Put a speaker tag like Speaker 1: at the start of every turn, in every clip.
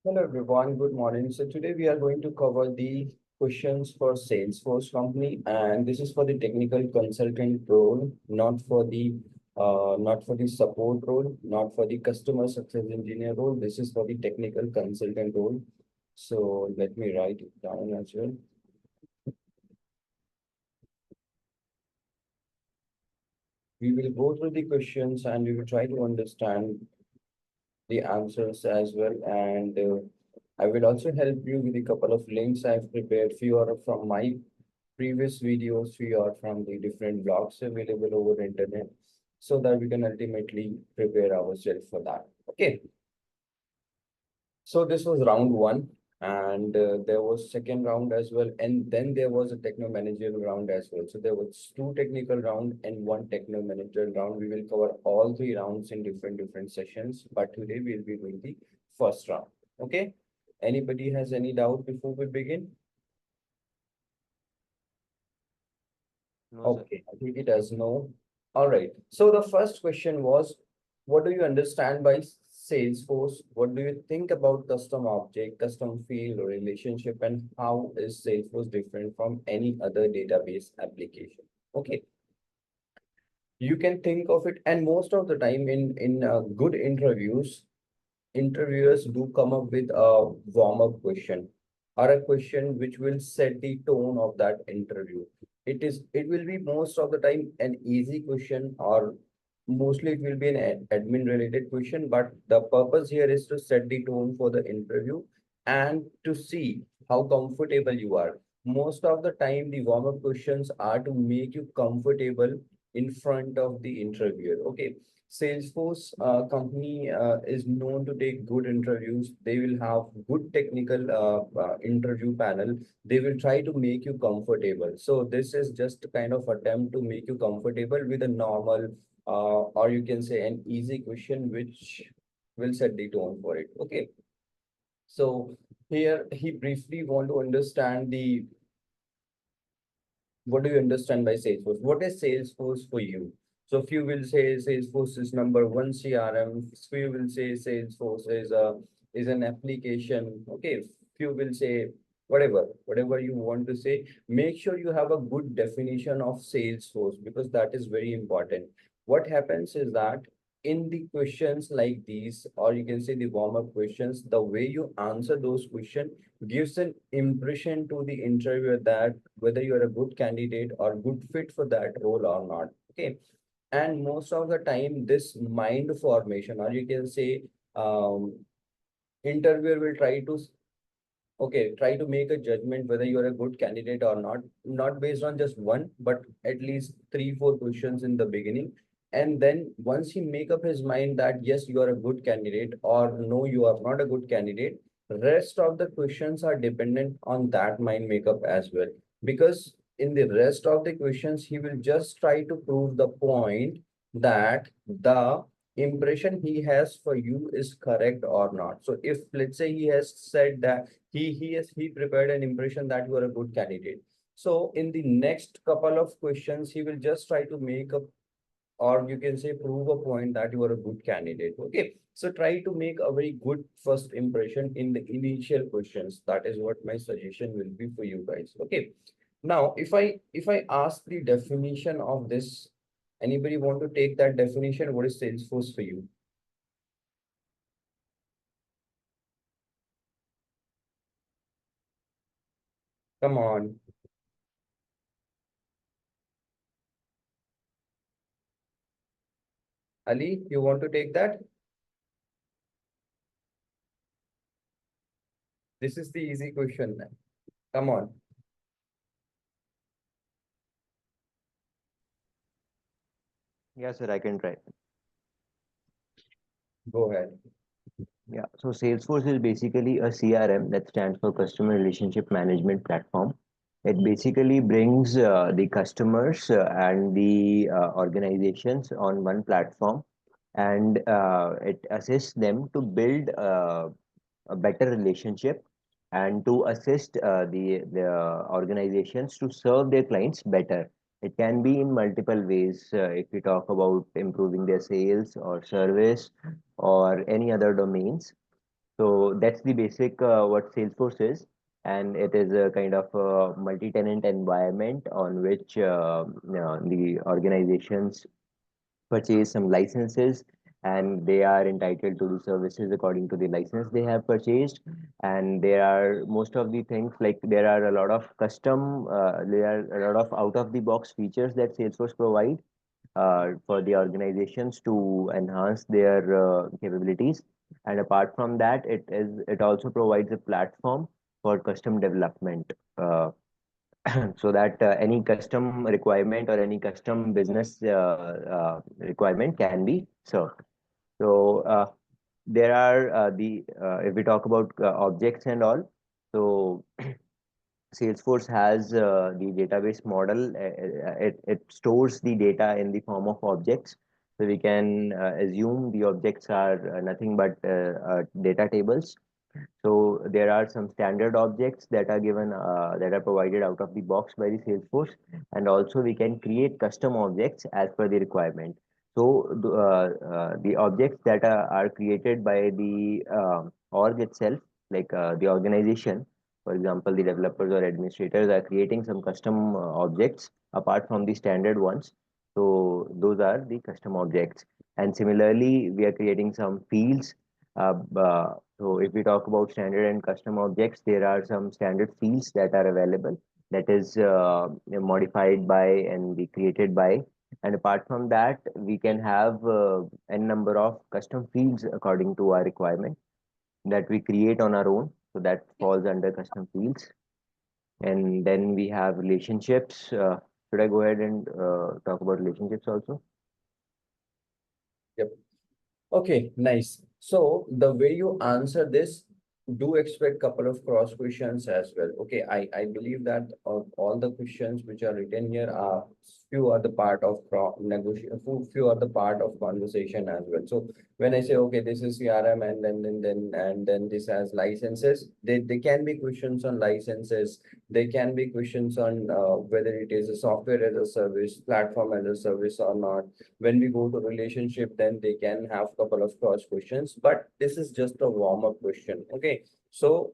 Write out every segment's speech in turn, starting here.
Speaker 1: Hello everyone, good morning. So today we are going to cover the questions for Salesforce company, and this is for the technical consultant role, not for the support role, not for the customer success engineer role. This is for the technical consultant role. So let me write it down as well. We will go through the questions and we will try to understand the answers as well. And I will also help you with a couple of links I've prepared. Few are from my previous videos, few are from the different blogs available over internet, so that we can ultimately prepare ourselves for that. Okay. So this was round one, and there was second round as well, and then there was a techno managerial round as well. So there was two technical round and one techno managerial round. We will cover all three rounds in different sessions, but today we'll be doing the first round. Okay. Anybody has any doubt before we begin?
Speaker 2: No, sir.
Speaker 1: Okay, I think it has no. All right. So the first question was, what do you understand by Salesforce? What do you think about custom object, custom field, or relationship, and how is Salesforce different from any other database application? Okay, you can think of it, and most of the time in good interviews, interviewers do come up with a warm-up question or a question which will set the tone of that interview. It will be most of the time an easy question, or mostly it will be an admin related question, but the purpose here is to set the tone for the interview and to see how comfortable you are. Most of the time the warm-up questions are to make you comfortable in front of the interviewer. Okay. Salesforce company is known to take good interviews. They will have good technical interview panel. They will try to make you comfortable. So this is just a kind of attempt to make you comfortable with a normal, or you can say an easy question, which will set the tone for it. Okay. So here he briefly want to understand the what do you understand by Salesforce? What is Salesforce for you? So few will say Salesforce is number one CRM. Few will say Salesforce is an application. Okay. Few will say whatever you want to say. Make sure you have a good definition of Salesforce, because that is very important. What happens is that in the questions like these, or you can say the warm-up questions, the way you answer those questions gives an impression to the interviewer that whether you're a good candidate or good fit for that role or not. Okay. And most of the time, this mind formation, or you can say, interviewer will try to make a judgment whether you're a good candidate or not, not based on just one, but at least three, four questions in the beginning. And then once he make up his mind that yes, you are a good candidate, or no, you are not a good candidate, rest of the questions are dependent on that mind makeup as well. Because in the rest of the questions, he will just try to prove the point that the impression he has for you is correct or not. So if let's say he has said that he prepared an impression that you are a good candidate. So in the next couple of questions, he will just try to make a, or you can say prove a point that you are a good candidate. Okay. So try to make a very good first impression in the initial questions. That is what my suggestion will be for you guys. Okay. Now, if I ask the definition of this, anybody want to take that definition? What is Salesforce for you? Come on, Ali, you want to take that? This is the easy question. Come on,
Speaker 2: Yeah, sir, I can try.
Speaker 1: go ahead.
Speaker 2: Yeah, so Salesforce is basically a CRM that stands for Customer Relationship Management Platform. It basically brings the customers and the organizations on one platform, and it assists them to build a better relationship and to assist the organizations to serve their clients better. It can be in multiple ways if we talk about improving their sales or service or any other domains. So that's the basic what Salesforce is, and it is a kind of a multi-tenant environment on which the organizations purchase some licenses, and they are entitled to the services according to the license they have purchased. And there are most of the things, like there are a lot of there are a lot of out of the box features that Salesforce provide for the organizations to enhance their capabilities. And apart from that, it also provides a platform for custom development. So that any custom requirement or any custom business requirement can be served. So there are if we talk about objects and all, so Salesforce has the database model. It stores the data in the form of objects. So we can assume the objects are nothing but data tables. So there are some standard objects that are given that are provided out of the box by the Salesforce, and also we can create custom objects as per the requirement. So the objects that are created by the org itself, like the organization, for example, the developers or administrators are creating some custom objects apart from the standard ones. So those are the custom objects. And similarly, we are creating some fields. Uh, so if we talk about standard and custom objects, there are some standard fields that are available that is modified by and be created by. And apart from that, we can have n number of custom fields according to our requirement that we create on our own. So that falls under custom fields. And then we have relationships. Should I go ahead and talk about relationships also?
Speaker 1: Yep. Okay, nice. So the way you answer this, do expect couple of cross questions as well. Okay, I believe that all the questions which are written here are few are the part of negotiation, few are the part of conversation as well. So when I say okay, this is CRM and then this has licenses, they can be questions on licenses. They can be questions on whether it is a software as a service, platform as a service or not. When we go to relationship, then they can have couple of cross questions, but this is just a warm-up question. Okay, so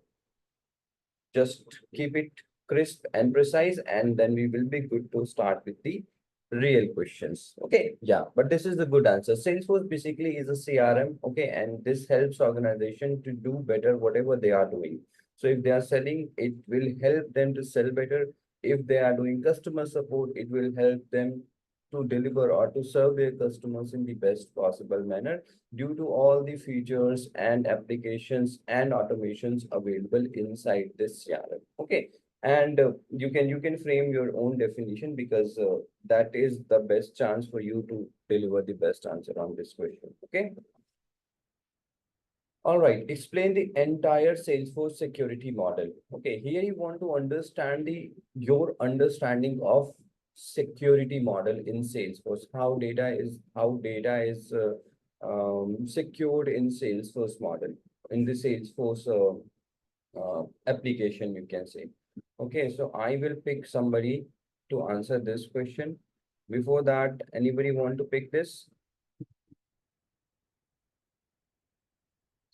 Speaker 1: just keep it crisp and precise, and then we will be good to start with the real questions. Okay, yeah, but this is the good answer. Salesforce basically is a CRM. Okay, and this helps organization to do better whatever they are doing. So if they are selling, it will help them to sell better. If they are doing customer support, it will help them to deliver or to serve their customers in the best possible manner due to all the features and applications and automations available inside this CRM. Okay, and you can frame your own definition, because that is the best chance for you to deliver the best answer on this question. Okay. All right, explain the entire Salesforce security model. Okay, here you want to understand your understanding of security model in Salesforce, how data is secured in Salesforce model, in the Salesforce application, you can say. Okay, so I will pick somebody to answer this question. Before that, anybody want to pick this?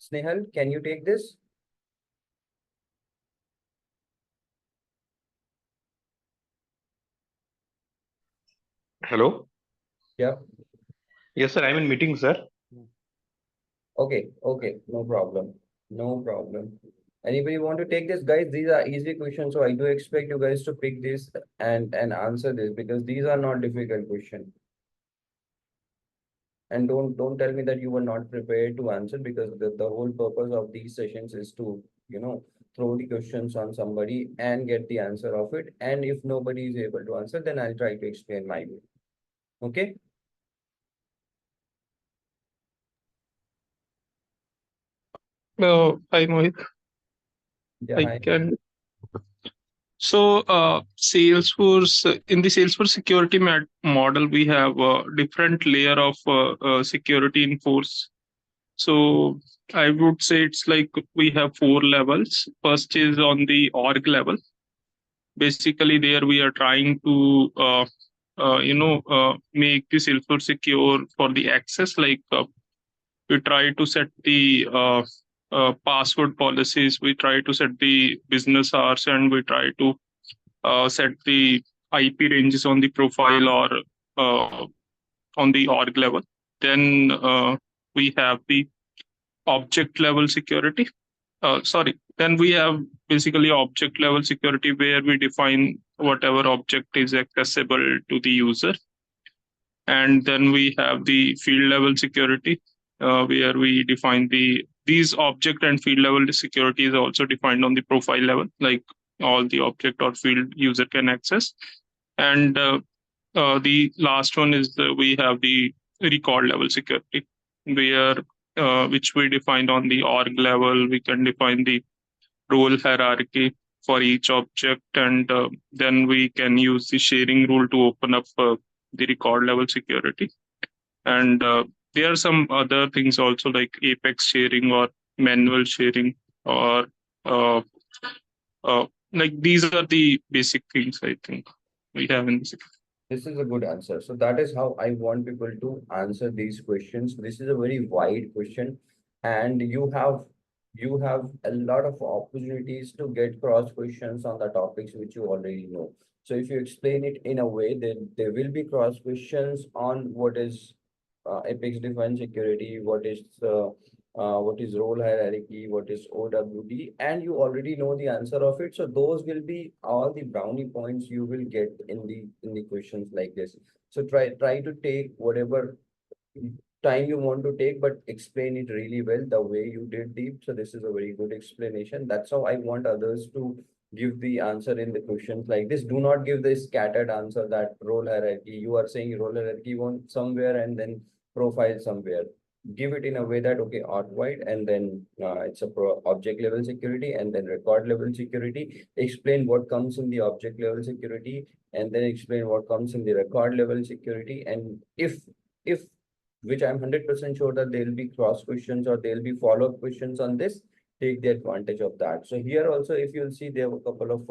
Speaker 1: Snehal, can you take this?
Speaker 3: Hello.
Speaker 1: Yeah.
Speaker 3: Yes, sir. I'm in meeting, sir.
Speaker 1: Okay, okay, no problem. No problem. Anybody want to take this, guys? These are easy questions, so I do expect you guys to pick this and answer this, because these are not difficult questions. And don't tell me that you were not prepared to answer, because the whole purpose of these sessions is to, throw the questions on somebody and get the answer of it. And if nobody is able to answer, then I'll try to explain my way. Okay?
Speaker 3: Hi, Mohit.
Speaker 1: Yeah,
Speaker 3: I
Speaker 1: hi.
Speaker 3: can. So, in the Salesforce security model, we have a different layer of security in force. So, I would say it's like we have four levels. First is on the org level. Basically, there we are trying to, make the Salesforce secure for the access. Like we try to set the password policies. We try to set the business hours, and we try to set the IP ranges on the profile or uh, on the org level. Then we have the object level security. Then we have basically object level security, where we define whatever object is accessible to the user. And then we have the field level security, where we define these object and field level security is also defined on the profile level, like all the object or field user can access. And the last one is we have the record level security, where which we defined on the org level. We can define the role hierarchy for each object, and then we can use the sharing rule to open up the record level security. And there are some other things also, like apex sharing or manual sharing, or uh, like these are the basic things I think we have in this.
Speaker 1: This is a good answer. So that is how I want people to answer these questions. This is a very wide question, and you have a lot of opportunities to get cross questions on the topics which you already know. So if you explain it in a way, then there will be cross questions on what is Apex defined security, what is role hierarchy, what is OWD, and you already know the answer of it. So those will be all the brownie points you will get in the questions like this. So try to take whatever time you want to take, but explain it really well the way you did, Deep. So this is a very good explanation. That's how I want others to give the answer in the questions like this. Do not give the scattered answer that role hierarchy. You are saying role hierarchy one somewhere and then profile somewhere. Give it in a way that, okay, wide, and then it's a object level security, and then record level security. Explain what comes in the object level security, and then explain what comes in the record level security. And if which I'm 100% sure that there will be cross questions or there will be follow-up questions on this, take the advantage of that. So here also, if you'll see, there were a couple of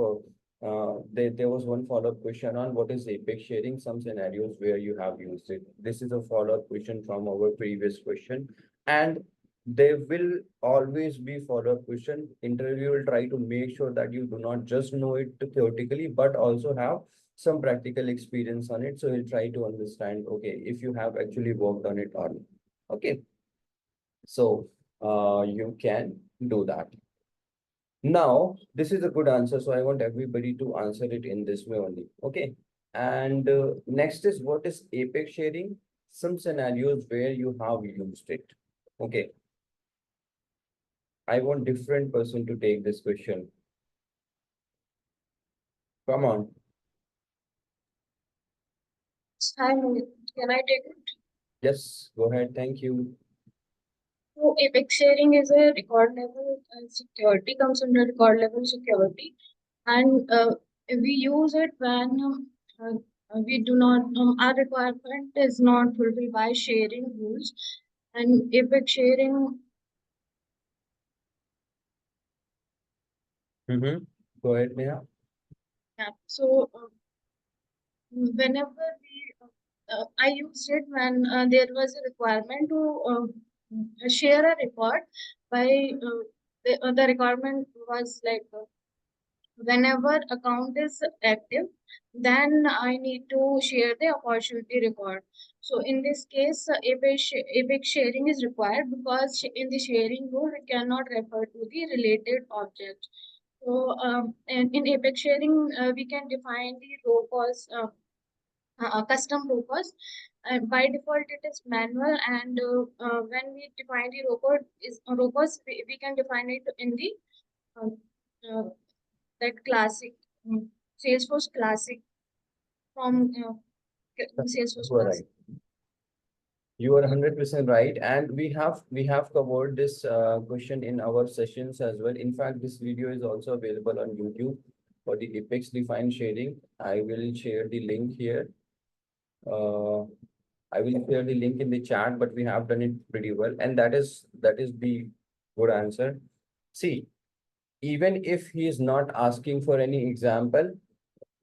Speaker 1: there was one follow-up question on what is Apex sharing, some scenarios where you have used it. This is a follow-up question from our previous question. And there will always be follow-up question. Interview will try to make sure that you do not just know it theoretically, but also have some practical experience on it. So he'll try to understand, okay, if you have actually worked on it or not. Okay. So you can do that. Now, this is a good answer. So I want everybody to answer it in this way only. Okay. And next is, what is Apex sharing? Some scenarios where you have used it. Okay. I want different person to take this question. Come on.
Speaker 4: Hi, Mohit. Can I take it?
Speaker 1: Yes, go ahead. Thank you.
Speaker 4: So, Apex sharing is a record level security, comes under record level security, and we use it when we do not, our requirement is not fulfilled by sharing rules, and Apex sharing.
Speaker 1: Go ahead, Neha.
Speaker 4: Yeah, so whenever I used it when there was a requirement to share a record by the requirement was like whenever account is active, then I need to share the opportunity record. So in this case, Apex sharing is required because in the sharing rule, we cannot refer to the related object. So and in Apex sharing, we can define the row calls, custom row calls. By default, it is manual, and when we define the row calls, we can define it in the um, uh, that classic Salesforce classic from Salesforce
Speaker 1: You are
Speaker 4: classic.
Speaker 1: right. You are 100% right, and we have covered this question in our sessions as well. In fact, this video is also available on YouTube for the Apex defined sharing. I will share the link here. I will share the link in the chat, but we have done it pretty well, and that is the good answer. See, even if he is not asking for any example,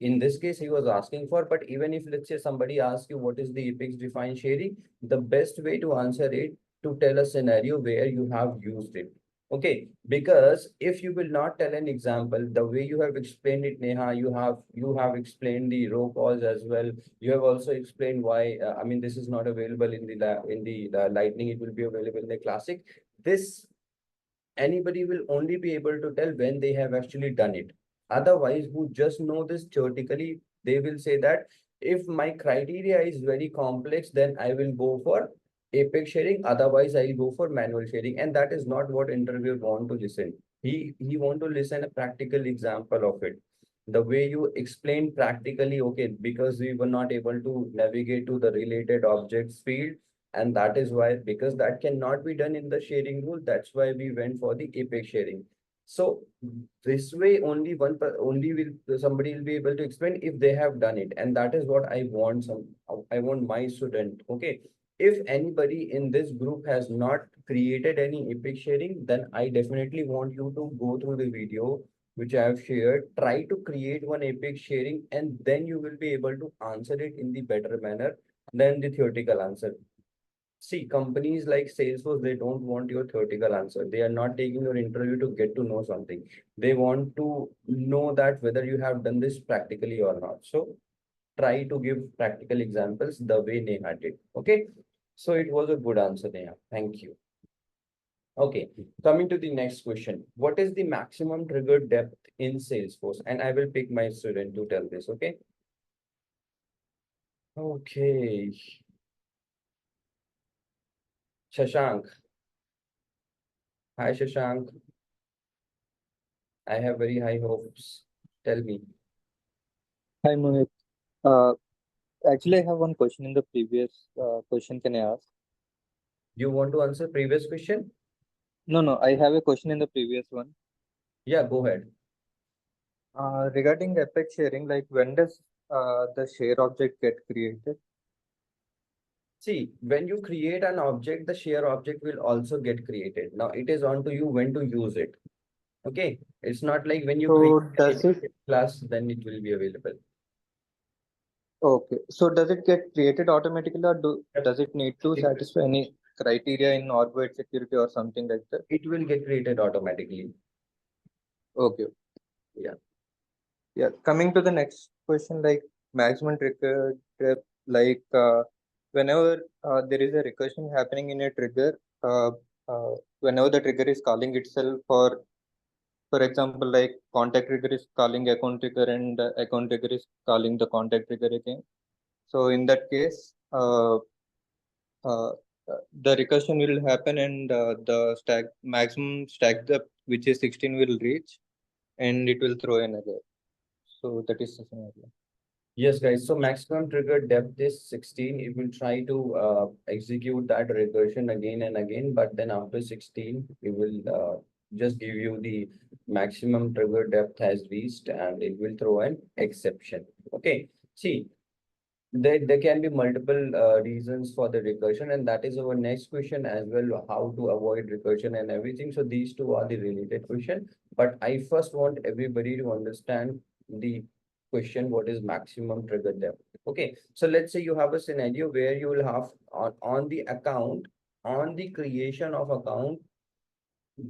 Speaker 1: in this case he was asking for, but even if, let's say, somebody asks you what is the Apex defined sharing, the best way to answer it, to tell a scenario where you have used it. Okay, because if you will not tell an example, the way you have explained it, Neha, you have explained the row calls as well. You have also explained why. I mean, this is not available in the Lightning. It will be available in the Classic. This anybody will only be able to tell when they have actually done it. Otherwise, who just know this theoretically, they will say that if my criteria is very complex, then I will go for apex sharing. Otherwise, I'll go for manual sharing. And that is not what interviewer want to listen. He want to listen a practical example of it. The way you explain practically, okay, because we were not able to navigate to the related objects field, and that is why, because that cannot be done in the sharing rule, that's why we went for the apex sharing. So this way only only will somebody will be able to explain if they have done it, and that is what I want. I want my student, okay, if anybody in this group has not created any apex sharing, then I definitely want you to go through the video which I have shared, try to create one apex sharing, and then you will be able to answer it in the better manner than the theoretical answer. See, companies like Salesforce, they don't want your theoretical answer. They are not taking your interview to get to know something. They want to know that whether you have done this practically or not. So try to give practical examples the way Neha did. Okay. So it was a good answer, Neha. Thank you. Okay. Coming to the next question. What is the maximum trigger depth in Salesforce? And I will pick my student to tell this. Okay. Okay. Shashank. Hi, Shashank. I have very high hopes. Tell me.
Speaker 5: Hi, Mohit. Uh, Actually, I have one question in the previous question. Can I ask?
Speaker 1: You want to answer previous question?
Speaker 5: No, no, I have a question in the previous one.
Speaker 1: Yeah, go ahead.
Speaker 5: Regarding epic sharing, like when does the share object get created?
Speaker 1: See, when you create an object, the share object will also get created. Now, it is on to you when to use it. Okay. It's not like when you create
Speaker 5: So does it,
Speaker 1: a class, then it will be available.
Speaker 5: okay, so does it get created automatically or does it need to satisfy any criteria in orbit security or something like that?
Speaker 1: It will get created automatically.
Speaker 5: Okay.
Speaker 1: Yeah.
Speaker 5: Yeah, coming to the next question, like maximum trigger depth, like whenever there is a recursion happening in a trigger, uh, whenever the trigger is calling itself, for example, like contact trigger is calling account trigger and account trigger is calling the contact trigger again. So in that case, uh, the recursion will happen and the stack maximum stack depth, which is 16, will reach and it will throw another. So that is the scenario.
Speaker 1: Yes, guys. So maximum trigger depth is 16. It will try to execute that recursion again and again, but then after 16, it will just give you the maximum trigger depth has reached and it will throw an exception. Okay. See, there can be multiple reasons for the recursion, and that is our next question as well, how to avoid recursion and everything. So these two are the related question, but I first want everybody to understand the question, what is maximum trigger depth. Okay, so let's say you have a scenario where you will have on the account, on the creation of account,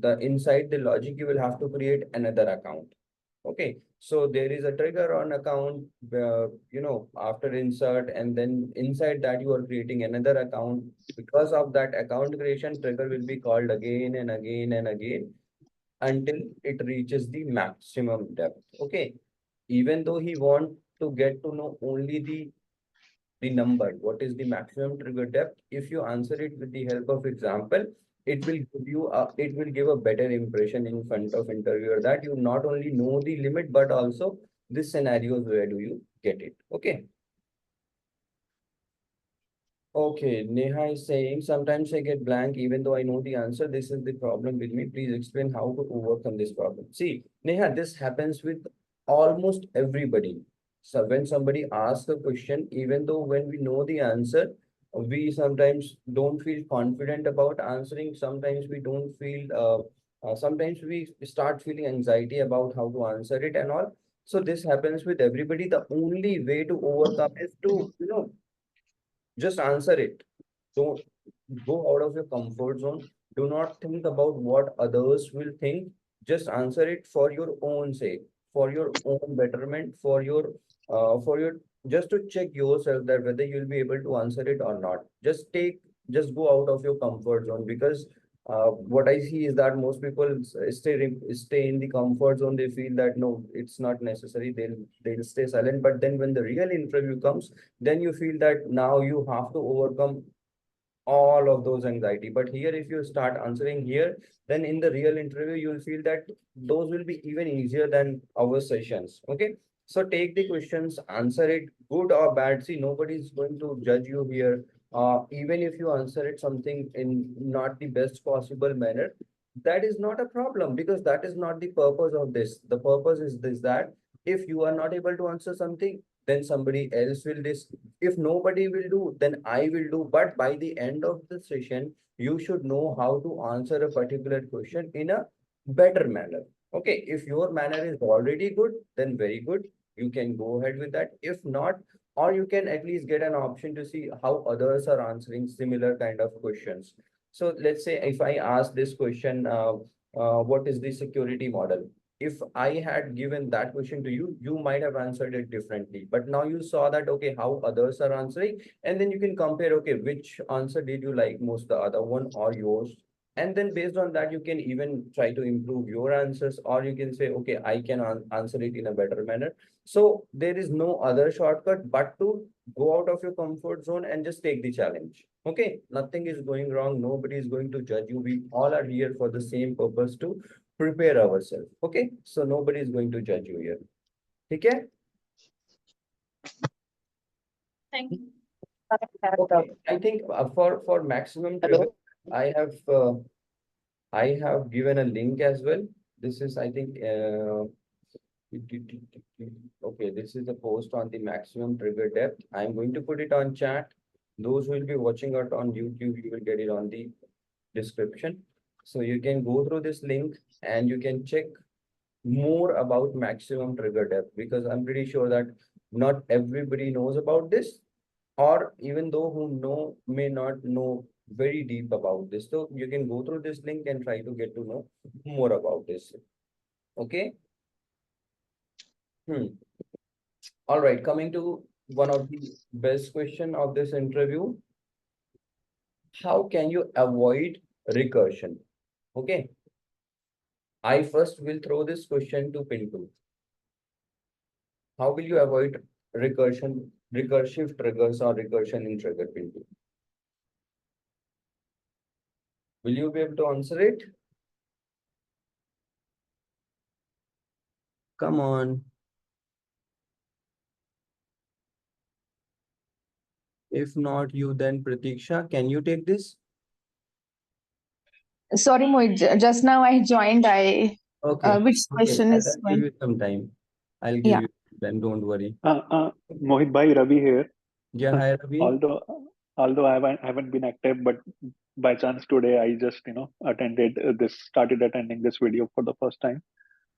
Speaker 1: the inside the logic, you will have to create another account. Okay, so there is a trigger on account, after insert, and then inside that you are creating another account. Because of that account creation, trigger will be called again and again and again until it reaches the maximum depth. Okay, even though he want to get to know only the number, what is the maximum trigger depth, if you answer it with the help of example, it will give a better impression in front of interviewer that you not only know the limit, but also the scenarios where do you get it. Okay. Okay, Neha is saying, sometimes I get blank even though I know the answer. This is the problem with me. Please explain how to overcome this problem. See, Neha, this happens with almost everybody. So when somebody asks a question, even though when we know the answer, we sometimes don't feel confident about answering. Sometimes we don't feel, sometimes we start feeling anxiety about how to answer it and all. So this happens with everybody. The only way to overcome is to, just answer it. Don't go out of your comfort zone. Do not think about what others will think. Just answer it for your own sake, for your own betterment, for your, just to check yourself that whether you'll be able to answer it or not. Just go out of your comfort zone, because what I see is that most people stay in the comfort zone. They feel that no, it's not necessary. They'll stay silent. But then when the real interview comes, then you feel that now you have to overcome all of those anxiety. But here, if you start answering here, then in the real interview, you'll feel that those will be even easier than our sessions. Okay. So take the questions, answer it, good or bad. See, nobody's going to judge you here. Even if you answer it something in not the best possible manner, that is not a problem, because that is not the purpose of this. The purpose is this, that if you are not able to answer something, then somebody else will this. If nobody will do, then I will do. But by the end of the session, you should know how to answer a particular question in a better manner. Okay, if your manner is already good, then very good. You can go ahead with that. If not, or you can at least get an option to see how others are answering similar kind of questions. So let's say if I ask this question, what is the security model? If I had given that question to you, you might have answered it differently. But now you saw that, okay, how others are answering, and then you can compare, okay, which answer did you like most, the other one or yours? And then based on that, you can even try to improve your answers, or you can say, okay, I can answer it in a better manner. So there is no other shortcut but to go out of your comfort zone and just take the challenge. Okay, nothing is going wrong. Nobody is going to judge you. We all are here for the same purpose, to prepare ourselves. Okay, so nobody is going to judge you here. Okay.
Speaker 4: Thank you.
Speaker 1: Okay, I think for maximum trigger, I have given a link as well. This is, I think, okay, this is the post on the maximum trigger depth. I'm going to put it on chat. Those who will be watching it on YouTube, you will get it on the description. So you can go through this link and you can check more about maximum trigger depth, because I'm pretty sure that not everybody knows about this, or even though who know may not know very deep about this. So you can go through this link and try to get to know more about this. Okay. All right, coming to one of the best question of this interview. How can you avoid recursion? Okay. I first will throw this question to Pintu. How will you avoid recursive triggers or recursion in trigger, Pintu? Will you be able to answer it? Come on. If not you, then Pratiksha, can you take this?
Speaker 6: Sorry, Mohit, just now I joined.
Speaker 1: Okay.
Speaker 6: Which
Speaker 1: Okay.
Speaker 6: question
Speaker 1: I'll
Speaker 6: is
Speaker 1: give
Speaker 6: going?
Speaker 1: you some time. I'll give
Speaker 6: Yeah.
Speaker 1: you then, don't worry.
Speaker 7: Mohit bhai, Ravi here.
Speaker 1: Yeah, hi Ravi.
Speaker 7: Although I haven't been active, but by chance today I just started attending this video for the first time.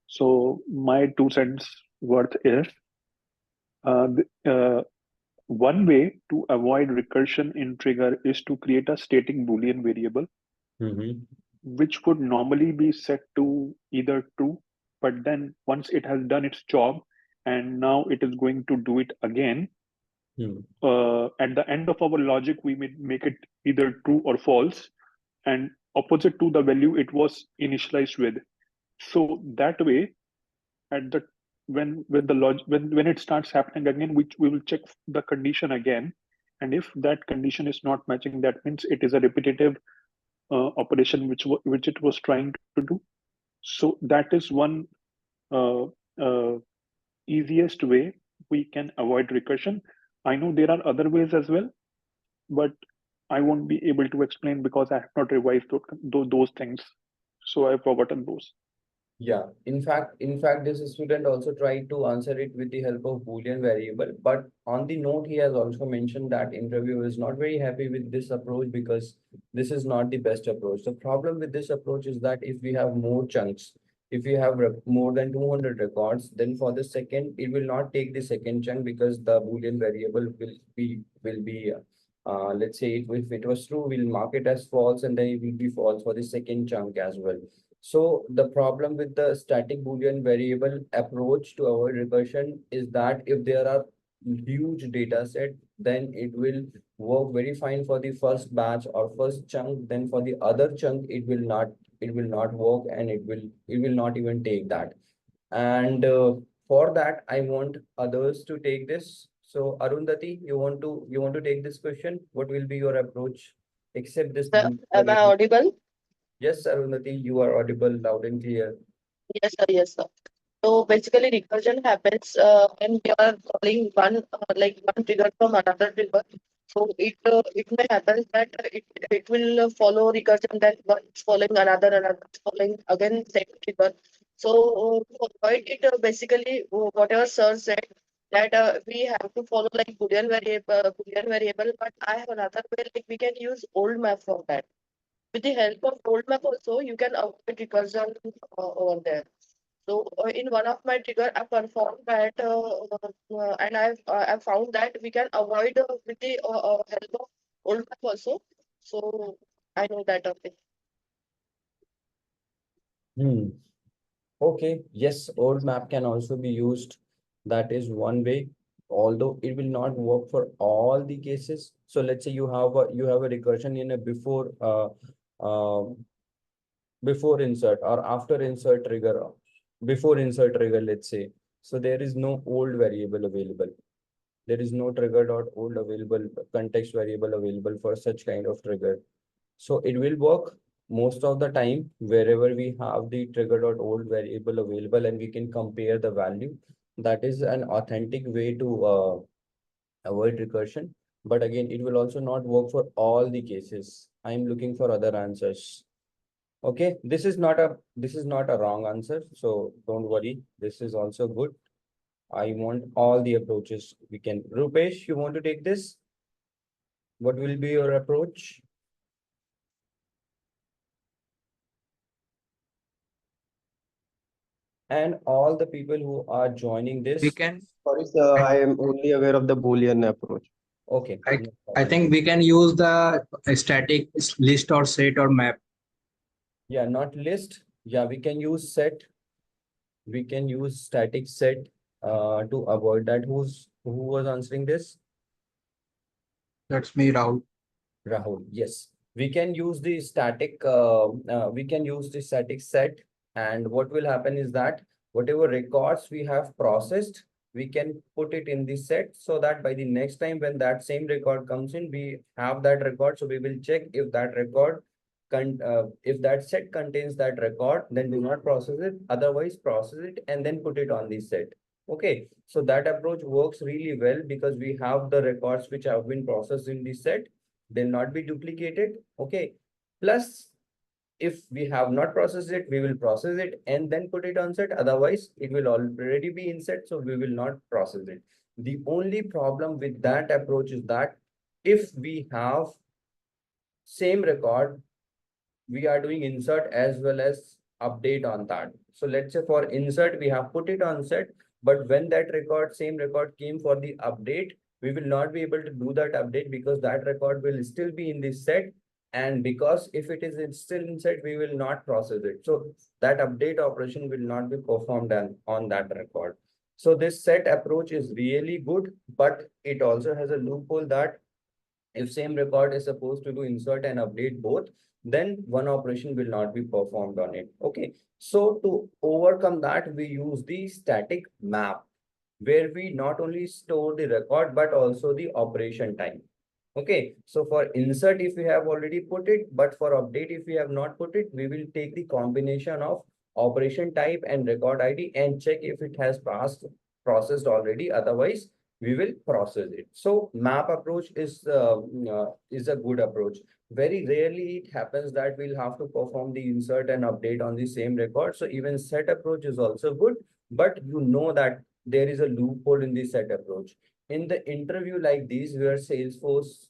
Speaker 7: So my 2 cents worth is one way to avoid recursion in trigger is to create a static Boolean variable, which would normally be set to either true, but then once it has done its job and now it is going to do it again, at the end of our logic, we may make it either true or false, and opposite to the value it was initialized with. So that way, at the when it starts happening again, which we will check the condition again, and if that condition is not matching, that means it is a repetitive operation which it was trying to do. So that is one uh, uh, easiest way we can avoid recursion. I know there are other ways as well, but I won't be able to explain because I have not revised those things. So I've forgotten those.
Speaker 1: Yeah, in fact, this student also tried to answer it with the help of Boolean variable. But on the note, he has also mentioned that interviewer is not very happy with this approach, because this is not the best approach. The problem with this approach is that if we have more chunks, if we have more than 200 records, then for the second, it will not take the second chunk, because the Boolean variable will be Let's say if it was true, we'll mark it as false, and then it will be false for the second chunk as well. So the problem with the static Boolean variable approach to avoid recursion is that if there are huge data set, then it will work very fine for the first batch or first chunk. Then for the other chunk, it will not work, and it will not even take that. And for that, I want others to take this. So Arundhati, you want to take this question? What will be your approach? Except this.
Speaker 8: Sir, am I audible?
Speaker 1: Yes, Arundhati, you are audible loud and clear.
Speaker 8: Yes, sir. Yes, sir. So basically, recursion happens when we are calling one trigger from another trigger. So it may happen that it will follow recursion, that one is following another is following again same trigger. So to avoid it, basically whatever sir said, that we have to follow like Boolean variable. But I have another way, like we can use old map for that. With the help of old map also, you can avoid recursion over there. So in one of my trigger, I performed that, and I found that we can avoid with the help of old map also. So I know that of it.
Speaker 1: Okay. Yes, old map can also be used. That is one way, although it will not work for all the cases. So let's say you have a recursion in a before insert or after insert trigger, before insert trigger, let's say. So there is no old variable available. There is no trigger dot old available, context variable available for such kind of trigger. So it will work most of the time wherever we have the trigger dot old variable available and we can compare the value. That is an authentic way to avoid recursion. But again, it will also not work for all the cases. I'm looking for other answers. Okay, this is not a wrong answer, so don't worry. This is also good. I want all the approaches we can. Rupesh, you want to take this? What will be your approach? And all the people who are joining this.
Speaker 9: Sorry, sir, I am only aware of the Boolean approach.
Speaker 1: Okay.
Speaker 10: I think we can use the static list or set or map.
Speaker 1: Yeah, not list. Yeah, we can use set. We can use static set to avoid that. Who was answering this?
Speaker 10: That's me, Rahul.
Speaker 1: Rahul, yes. We can use the static set, and what will happen is that whatever records we have processed, we can put it in the set so that by the next time when that same record comes in, we have that record. So we will check if that record if that set contains that record, then do not process it. Otherwise, process it and then put it on the set. Okay, so that approach works really well because we have the records which have been processed in the set. They'll not be duplicated. Okay. Plus, if we have not processed it, we will process it and then put it on set. Otherwise, it will already be in set, so we will not process it. The only problem with that approach is that if we have same record, we are doing insert as well as update on that. So let's say for insert, we have put it on set, but when that same record came for the update, we will not be able to do that update because that record will still be in this set. And because if it is still in set, we will not process it. So that update operation will not be performed on that record. So this set approach is really good, but it also has a loophole that if same record is supposed to do insert and update both, then one operation will not be performed on it. Okay. So to overcome that, we use the static map where we not only store the record, but also the operation time. Okay. So for insert, if we have already put it, but for update, if we have not put it, we will take the combination of operation type and record ID and check if it has processed already. Otherwise, we will process it. So map approach is a good approach. Very rarely it happens that we'll have to perform the insert and update on the same record. So even set approach is also good, but you know that there is a loophole in the set approach. In the interview like these, where Salesforce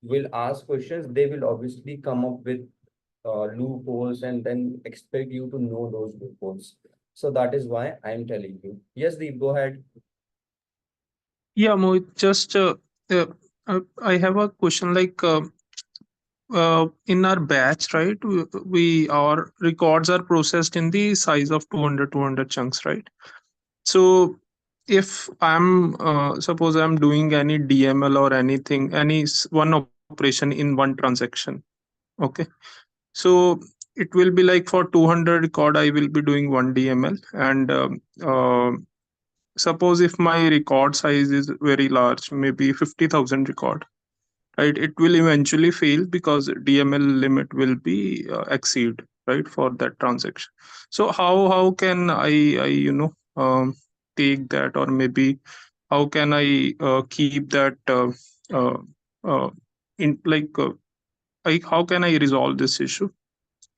Speaker 1: will ask questions, they will obviously come up with loopholes and then expect you to know those loopholes. So that is why I'm telling you. Yes, Deep, go ahead.
Speaker 3: Yeah, Mohit, just I have a question like in our batch, right? Our records are processed in the size of 200 chunks, right? So if I'm suppose I'm doing any DML or anything, one operation in one transaction, okay? So it will be like for 200 record, I will be doing one DML, and suppose if my record size is very large, maybe 50,000 record, right, it will eventually fail because DML limit will be exceed, right, for that transaction. So how can I take that, or maybe how can I keep that uh, uh, in like how can I resolve this issue?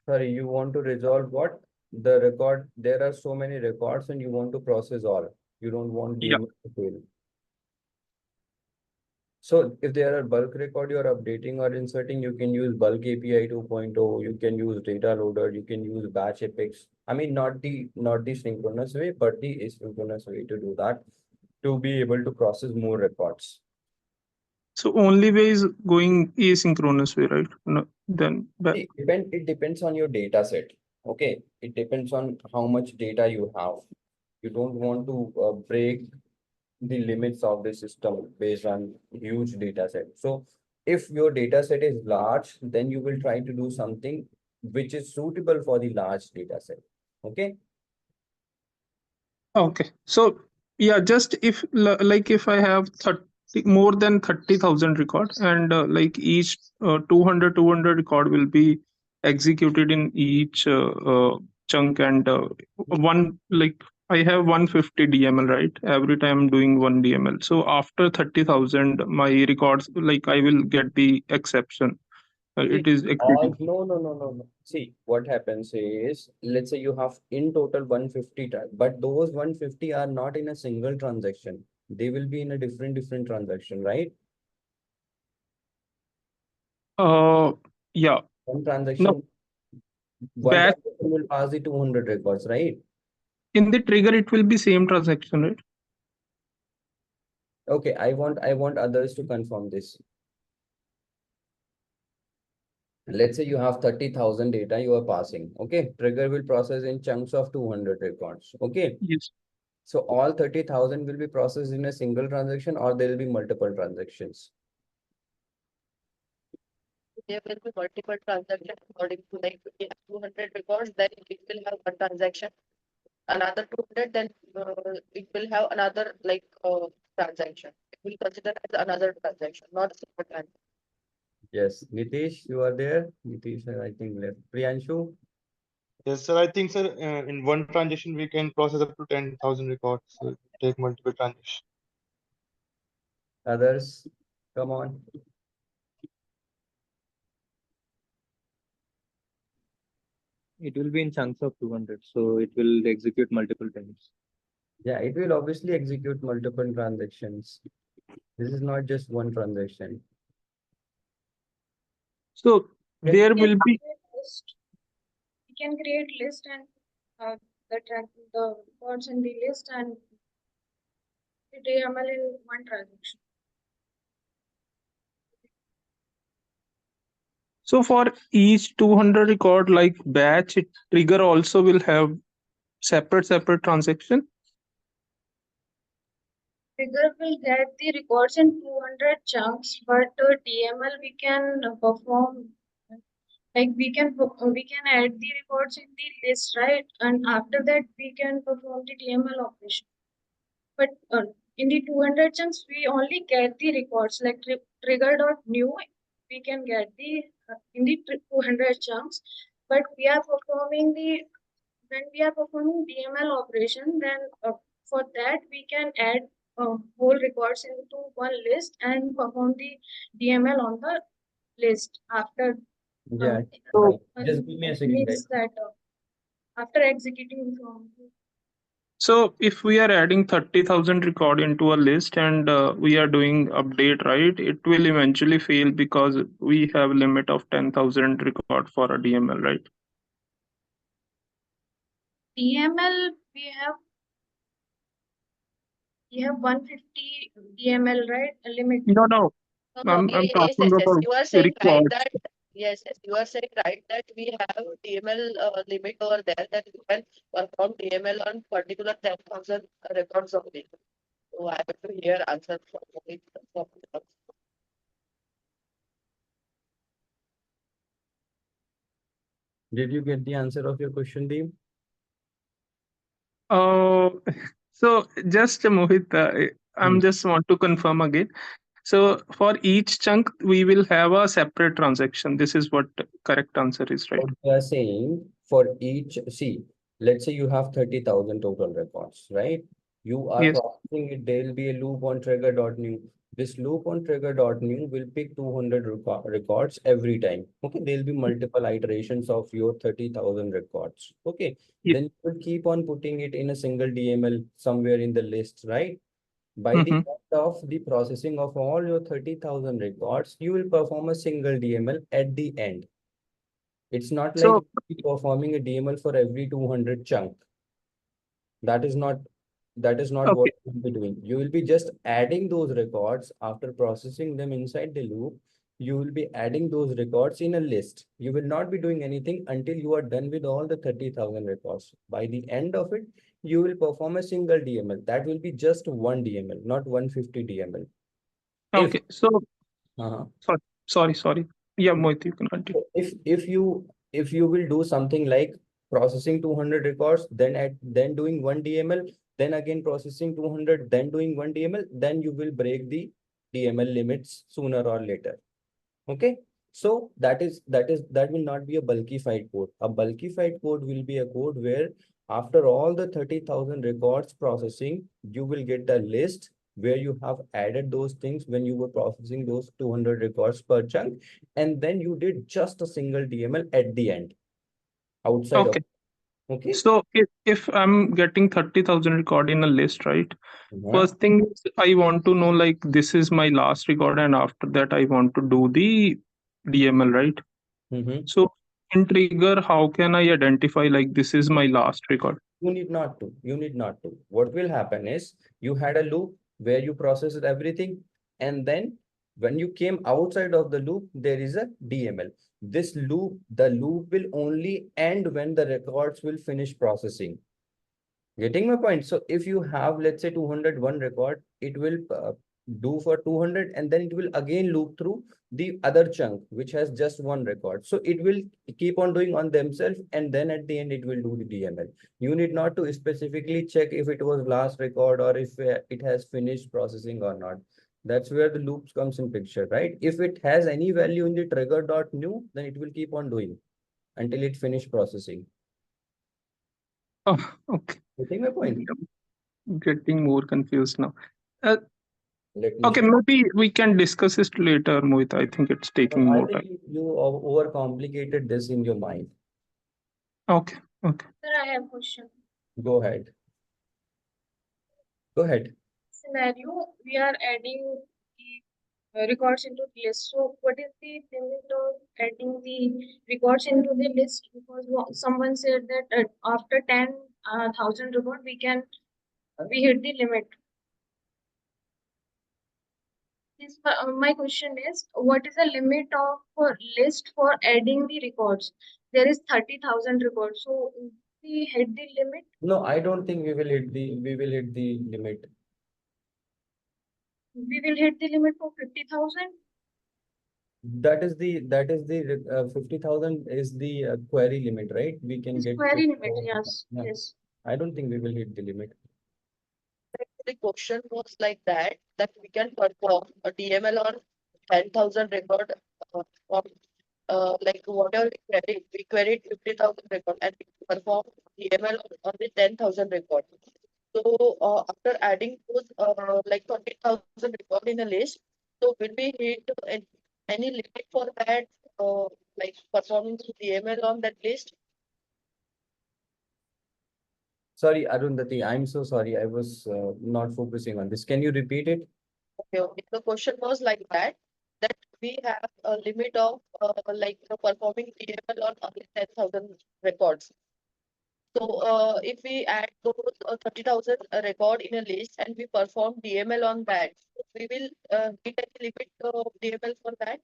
Speaker 1: Sorry, you want to resolve what? The record, there are so many records and you want to process all. You don't want
Speaker 3: Yeah.
Speaker 1: DML to fail. So if there are bulk record you're updating or inserting, you can use bulk API 2.0, you can use data loader, you can use batch epics. I mean, not the synchronous way, but the asynchronous way to do that, to be able to process more records.
Speaker 3: So only way is going asynchronous way, right? No, then
Speaker 1: It depends on your data set. Okay, it depends on how much data you have. You don't want to break the limits of the system based on huge data set. So if your data set is large, then you will try to do something which is suitable for the large data set. Okay.
Speaker 3: okay. So yeah, just if like if I have 30 more than 30,000 records, and like each 200 record will be executed in each chunk, and one like I have 150 DML, right? Every time I'm doing one DML. So after 30,000, my records, like I will get the exception. It is exceeding.
Speaker 1: No. See, what happens is, let's say you have in total 150, but those 150 are not in a single transaction. They will be in a different transaction, right?
Speaker 3: Yeah.
Speaker 1: One
Speaker 3: No,
Speaker 1: transaction, one
Speaker 3: batch
Speaker 1: transaction will pass the 200 records, right?
Speaker 3: in the trigger it will be same transaction, right?
Speaker 1: Okay, I want others to confirm this. Let's say you have 30,000 data you are passing. Okay, trigger will process in chunks of 200 records. Okay,
Speaker 3: Yes.
Speaker 1: so all 30,000 will be processed in a single transaction, or there will be multiple transactions.
Speaker 8: There will be multiple transactions according to like we have 200 records, then it will have one transaction. Another 200, then it will have another transaction. It will consider as another transaction, not a single transaction.
Speaker 1: Yes, Nitish, you are there. Nitish, I think left. Priyanshu.
Speaker 11: Yes, sir. I think, sir, in one transaction we can process up to 10,000 records. So take multiple transactions.
Speaker 1: Others, come on.
Speaker 5: It will be in chunks of 200, so it will execute multiple times.
Speaker 1: Yeah, it will obviously execute multiple transactions. This is not just one transaction.
Speaker 3: So there
Speaker 4: We
Speaker 3: will
Speaker 4: can
Speaker 3: be
Speaker 4: create list. We can create list and the records in the list and the DML in one transaction.
Speaker 3: so for each 200 record like batch, trigger also will have separate transaction.
Speaker 4: Trigger will get the records in 200 chunks, but DML we can perform, like we can add the records in the list, right? And after that we can perform the DML operation. But in the 200 chunks we only get the records, like trigger.new we can get the in the 200 chunks, but when we are performing DML operation, then for that we can add whole records into one list and perform the DML on the list after
Speaker 1: Yeah,
Speaker 3: So
Speaker 1: just give me a second, guys.
Speaker 4: means that after executing from.
Speaker 3: so if we are adding 30,000 record into a list, and we are doing update, right, it will eventually fail because we have limit of 10,000 record for a DML, right?
Speaker 4: DML we have 150 DML, right? A limit.
Speaker 3: No. I'm
Speaker 8: Yes,
Speaker 3: talking
Speaker 8: yes.
Speaker 3: about
Speaker 8: You are saying right
Speaker 3: records.
Speaker 8: that yes, yes. You are saying right that we have DML limit over there that we can perform DML on particular 10,000 records only. So I have to hear answer from Mohit.
Speaker 1: Did you get the answer of your question, Deep?
Speaker 3: Uh, so just Mohit, I'm just want to confirm again. So for each chunk, we will have a separate transaction. This is what correct answer is, right?
Speaker 1: What we are saying for each, see, let's say you have 30,000 total records, right? You are
Speaker 3: Yes.
Speaker 1: processing it, there will be a loop on trigger.new. This loop on trigger.new will pick 200 records every time. Okay, there will be multiple iterations of your 30,000 records. Okay,
Speaker 3: Yeah.
Speaker 1: then you will keep on putting it in a single DML somewhere in the list, right? By the
Speaker 3: Mhm.
Speaker 1: end of the processing of all your 30,000 records, you will perform a single DML at the end. It's not like
Speaker 3: So
Speaker 1: performing a DML for every 200 chunk. That is not what
Speaker 3: okay,
Speaker 1: you will be doing. You will be just adding those records after processing them inside the loop. You will be adding those records in a list. You will not be doing anything until you are done with all the 30,000 records. By the end of it, you will perform a single DML. That will be just one DML, not 150 DML. If
Speaker 3: okay. So
Speaker 1: uh
Speaker 3: sorry. Yeah, Mohit, you can continue.
Speaker 1: if you will do something like processing 200 records, then doing one DML, then again processing 200, then doing one DML, then you will break the DML limits sooner or later. Okay, so that will not be a bulkified code. A bulkified code will be a code where after all the 30,000 records processing, you will get a list where you have added those things when you were processing those 200 records per chunk, and then you did just a single DML at the end outside of.
Speaker 3: Okay.
Speaker 1: Okay.
Speaker 3: So if I'm getting 30,000 record in a list, right?
Speaker 1: Mhm.
Speaker 3: First thing is I want to know like this is my last record, and after that I want to do the DML, right?
Speaker 1: Mhm.
Speaker 3: So in trigger, how can I identify like this is my last record?
Speaker 1: You need not to. You need not to. What will happen is you had a loop where you processed everything, and then when you came outside of the loop, there is a DML. This loop, the loop will only end when the records will finish processing. Getting my point? So if you have, let's say 201 record, it will do for 200, and then it will again loop through the other chunk, which has just one record. So it will keep on doing on themselves, and then at the end, it will do the DML. You need not to specifically check if it was last record or if it has finished processing or not. That's where the loops comes in picture, right? If it has any value in the trigger.new, then it will keep on doing until it finish processing.
Speaker 3: Oh, okay.
Speaker 1: Getting my point?
Speaker 3: I'm getting more confused now. Uh,
Speaker 1: Let me
Speaker 3: okay,
Speaker 1: show.
Speaker 3: maybe we can discuss it later, Mohit. I think it's taking
Speaker 1: I
Speaker 3: more
Speaker 1: think
Speaker 3: time.
Speaker 1: you overcomplicated this in your mind.
Speaker 3: Okay.
Speaker 4: Sir, I have a question.
Speaker 1: Go ahead. Go ahead.
Speaker 4: Scenario, we are adding the records into the list. So what is the limit of adding the records into the list? Because someone said that after 10,000 record, we hit the limit. My question is, what is the limit of list for adding the records? There is 30,000 records. So we hit the limit.
Speaker 1: No, I don't think we will hit the limit.
Speaker 4: We will hit the limit for 50,000.
Speaker 1: That is the 50,000 is the query limit, right? We can
Speaker 4: It's
Speaker 1: get
Speaker 4: query limit.
Speaker 1: 50,000.
Speaker 4: Yes.
Speaker 1: Yeah.
Speaker 4: Yes.
Speaker 1: I don't think we will hit the limit.
Speaker 8: The question was like that we can perform a DML on 10,000 record of like whatever we queried 50,000 record and we perform DML on the 10,000 record. So after adding those like 20,000 record in a list, so will we hit any limit for that like performing the DML on that list?
Speaker 1: Sorry, Arundhati, I'm so sorry. I was not focusing on this. Can you repeat it?
Speaker 8: Okay, the question was like that we have a limit of like performing DML on only 10,000 records. So if we add those 30,000 record in a list and we perform DML on that, we will hit any limit DML for that?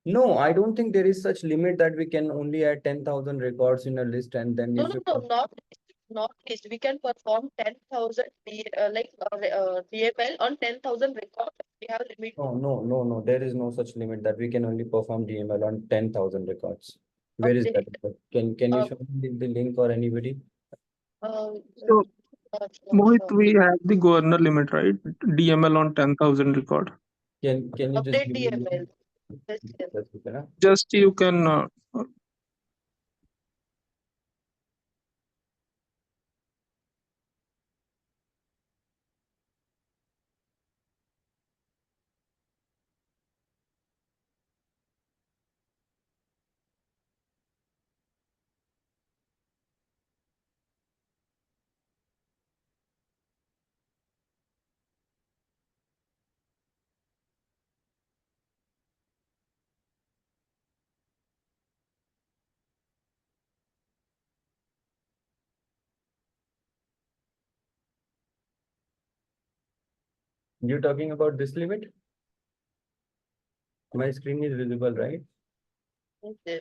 Speaker 1: No, I don't think there is such limit that we can only add 10,000 records in a list, and then
Speaker 8: No,
Speaker 1: if
Speaker 8: no,
Speaker 1: you
Speaker 8: no, not least. We can perform 10,000 DML on 10,000 records. We have limit.
Speaker 1: no, there is no such limit that we can only perform DML on 10,000 records. Where is
Speaker 8: Okay.
Speaker 1: that? Can you show me the link or anybody?
Speaker 3: So,
Speaker 8: Not
Speaker 3: Mohit,
Speaker 8: sure.
Speaker 3: we have the governor limit, right? DML on 10,000 record.
Speaker 1: Can you just
Speaker 8: Update
Speaker 1: give me the
Speaker 8: DML.
Speaker 1: link?
Speaker 8: Yes, yes.
Speaker 1: That's okay, na?
Speaker 3: Just you can
Speaker 1: You're talking about this limit? My screen is visible, right?
Speaker 8: Yes, yes.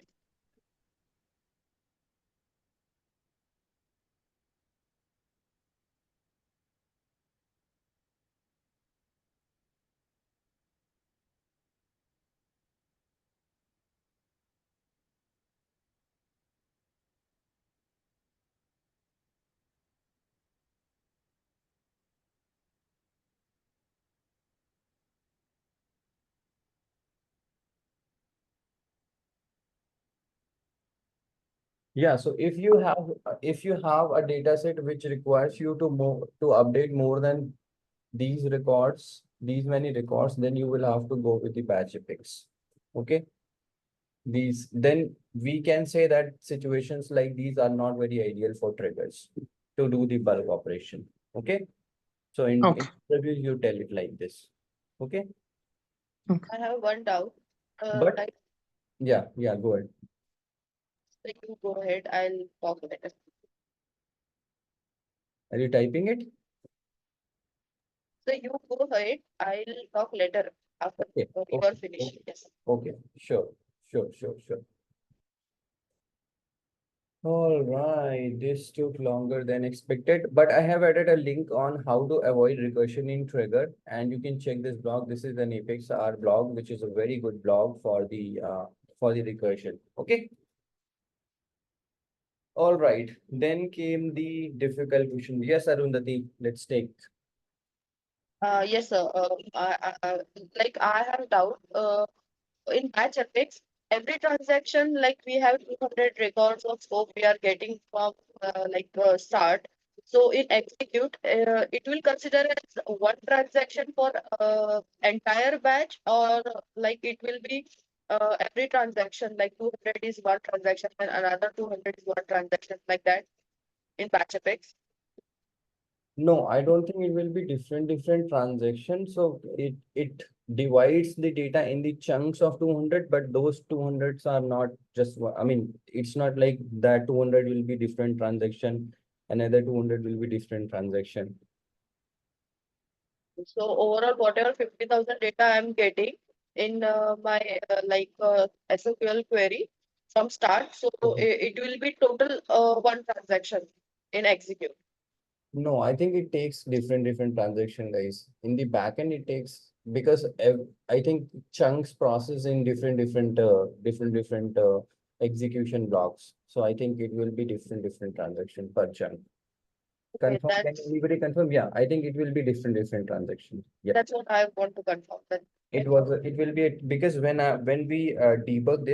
Speaker 1: Yeah, so if you have a data set which requires you to update more than these records, these many records, then you will have to go with the batch epics. Okay. Then we can say that situations like these are not very ideal for triggers to do the bulk operation. Okay. So in
Speaker 3: okay.
Speaker 1: interviews, you tell it like this. Okay.
Speaker 8: I have one doubt.
Speaker 1: But
Speaker 8: Like,
Speaker 1: yeah, go ahead.
Speaker 8: you go ahead. I'll talk later.
Speaker 1: Are you typing it?
Speaker 8: So you go ahead. I'll talk later after
Speaker 1: Okay.
Speaker 8: you are finished. Yes.
Speaker 1: Okay. Sure. All right, this took longer than expected, but I have added a link on how to avoid recursion in Trigger, and you can check this blog. This is an Apex R blog, which is a very good blog for the recursion. Okay. All right. Then came the difficult question. Yes, Arundhati, let's take.
Speaker 8: Yes, sir. Like I have doubt. In batch epics, every transaction, like we have 200 records of scope we are getting from start. So in execute, it will consider as one transaction for entire batch, or like it will be every transaction, like 200 is one transaction and another 200 is one transaction, like that in batch epics.
Speaker 1: No, I don't think it will be different transactions. So it divides the data in the chunks of 200, but those 200s are not just I mean, it's not like that 200 will be different transaction, another 200 will be different transaction.
Speaker 8: So overall, whatever 50,000 data I'm getting in my SQL query from start, so it will be total one transaction in execute.
Speaker 1: No, I think it takes different transaction, guys. In the backend, it takes because I think chunks process in different execution blocks. So I think it will be different transaction per chunk.
Speaker 8: Okay,
Speaker 1: Confirm? Can anybody confirm? Yeah, I think it will be different transactions. Yeah.
Speaker 8: that's what I want to confirm. That
Speaker 1: It will be because when we debug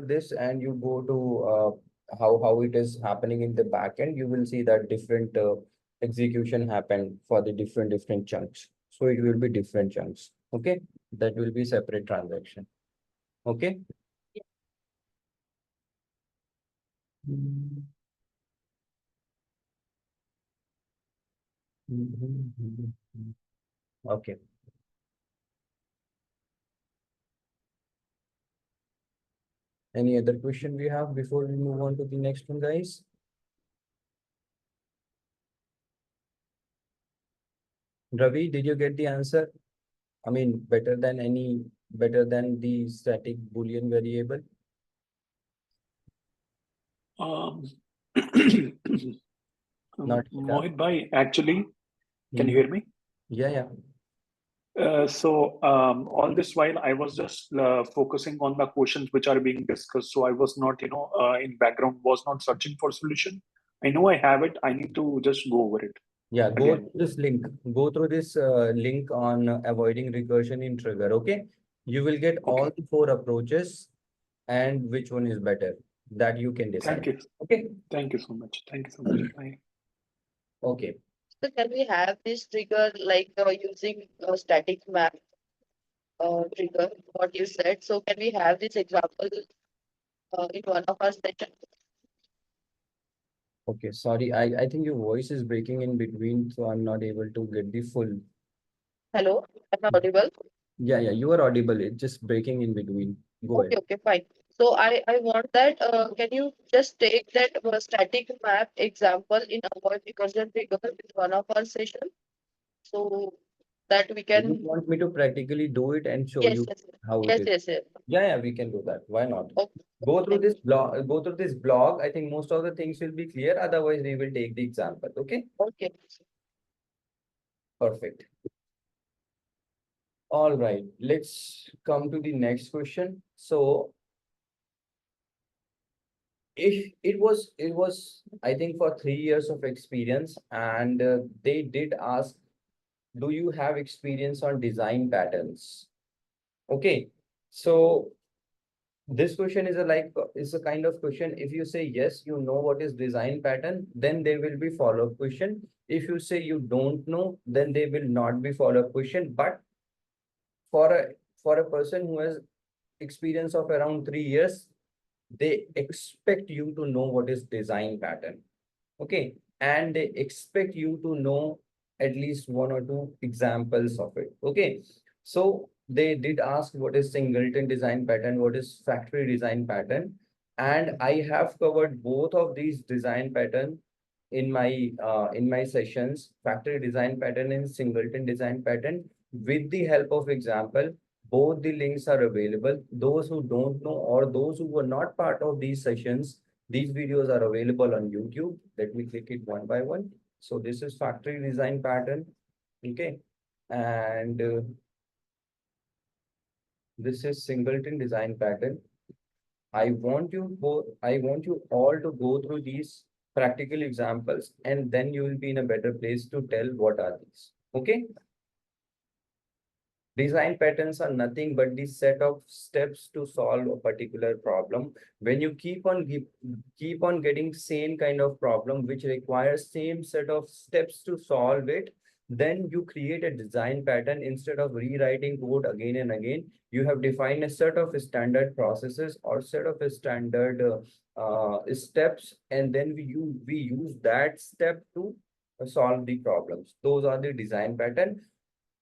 Speaker 1: this and you go to how it is happening in the backend, you will see that different execution happen for the different chunks. So it will be different chunks. Okay, that will be separate transaction. Okay. Okay. Any other question we have before we move on to the next one, guys? Ravi, did you get the answer? I mean, better than the static Boolean variable?
Speaker 7: Um,
Speaker 1: Not yet, huh?
Speaker 7: Mohit bhai, actually, can you
Speaker 1: Mhm.
Speaker 7: hear me?
Speaker 1: Yeah, yeah.
Speaker 7: All this while I was just focusing on the questions which are being discussed. So I was not, in background, was not searching for solution. I know I have it. I need to just go over it
Speaker 1: Yeah, go
Speaker 7: again.
Speaker 1: through this link. Go through this link on avoiding recursion in trigger. Okay, you will get all
Speaker 7: Okay.
Speaker 1: the 4 approaches and which one is better that you can
Speaker 7: Thank
Speaker 1: decide.
Speaker 7: you.
Speaker 1: Okay.
Speaker 7: Thank you so much. Thank you so much. Bye.
Speaker 1: Okay.
Speaker 8: So can we have this trigger like using a static map trigger, what you said? So can we have this example in one of our sessions?
Speaker 1: Okay. Sorry, I think your voice is breaking in between, so I'm not able to get the full.
Speaker 8: Hello, am I audible?
Speaker 1: Yeah, yeah, you are audible. It's just breaking in between. Go ahead.
Speaker 8: Okay, fine. So I want that, can you just take that static map example in avoid recursion trigger in one of our session? So that we
Speaker 1: You
Speaker 8: can,
Speaker 1: want me to practically do it and show
Speaker 8: yes,
Speaker 1: you
Speaker 8: yes,
Speaker 1: how it
Speaker 8: yes,
Speaker 1: is?
Speaker 8: yes, yes.
Speaker 1: Yeah, yeah, we can do that. Why not?
Speaker 8: Okay,
Speaker 1: Go through
Speaker 8: thank
Speaker 1: this blog. Go through this blog. I think most of the things will be clear. Otherwise, we will take the example. Okay.
Speaker 8: okay.
Speaker 1: Perfect. All right. Let's come to the next question. So, if it was I think for 3 years of experience, and they did ask, do you have experience on design patterns? Okay. So this question is a kind of question. If you say yes, you know what is design pattern, then there will be follow-up question. If you say you don't know, then there will not be follow-up question. But for a person who has experience of around 3 years, they expect you to know what is design pattern. Okay, and they expect you to know at least 1 or 2 examples of it. Okay, so they did ask what is singleton design pattern, what is factory design pattern, and I have covered both of these design pattern in my sessions, factory design pattern and singleton design pattern, with the help of example. Both the links are available. Those who don't know or those who were not part of these sessions, these videos are available on YouTube. Let me click it one by one. So this is factory design pattern. Okay. And this is singleton design pattern. I want you all to go through these practical examples, and then you will be in a better place to tell what are these. Okay. Design patterns are nothing but the set of steps to solve a particular problem. When you keep on getting same kind of problem which requires same set of steps to solve it, then you create a design pattern. Instead of rewriting code again and again, you have defined a set of standard processes or set of standard steps, and then we use that step to solve the problems. Those are the design pattern.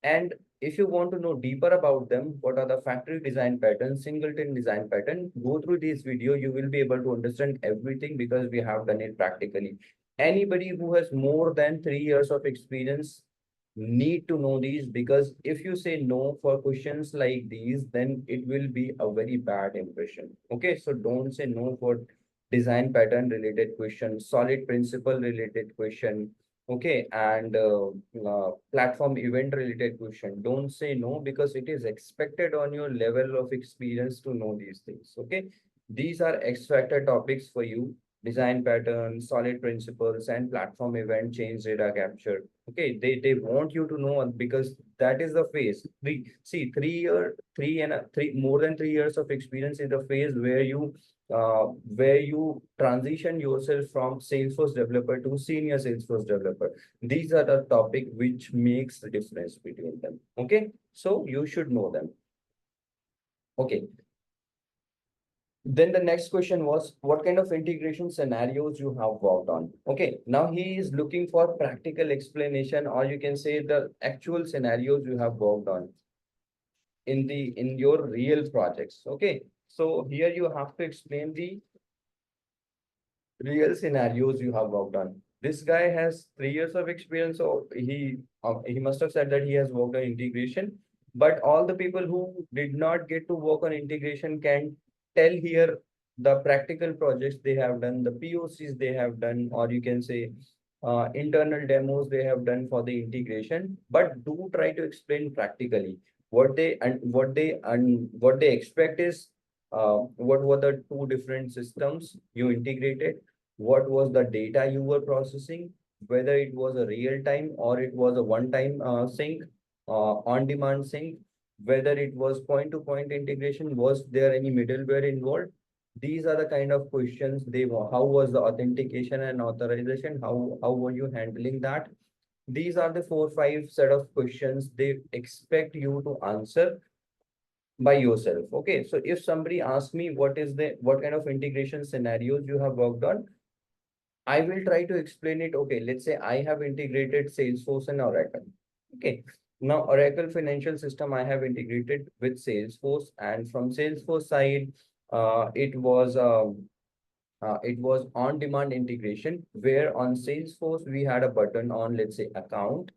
Speaker 1: And if you want to know deeper about them, what are the factory design patterns, singleton design pattern, go through this video. You will be able to understand everything because we have done it practically. Anybody who has more than 3 years of experience need to know these, because if you say no for questions like these, then it will be a very bad impression. Okay, so don't say no for design pattern related question, solid principle related question. Okay, and platform event related question. Don't say no because it is expected on your level of experience to know these things. Okay, these are X factor topics for you: design patterns, solid principles, and platform event change data capture. Okay, they want you to know because that is the phase. Three more than 3 years of experience is the phase where you transition yourself from Salesforce developer to senior Salesforce developer. These are the topic which makes the difference between them. Okay, so you should know them. Okay. Then the next question was, what kind of integration scenarios you have worked on? Okay, now he is looking for practical explanation, or you can say the actual scenarios you have worked on in your real projects. Okay, so here you have to explain the real scenarios you have worked on. This guy has 3 years of experience, so he must have said that he has worked on integration. But all the people who did not get to work on integration can tell here the practical projects they have done, the POCs they have done, or you can say internal demos they have done for the integration. But do try to explain practically what they expect is what were the two different systems you integrated, what was the data you were processing, whether it was a real time or it was a one-time sync, on-demand sync, whether it was point-to-point integration, was there any middleware involved? These are the kind of questions they want. How was the authentication and authorization? How were you handling that? These are the 4 5 set of questions they expect you to answer by yourself. Okay, so if somebody asks me what kind of integration scenarios you have worked on, I will try to explain it. Okay, let's say I have integrated Salesforce and Oracle. Okay, now Oracle financial system I have integrated with Salesforce, and from Salesforce side, it was on-demand integration where on Salesforce we had a button on, let's say, account,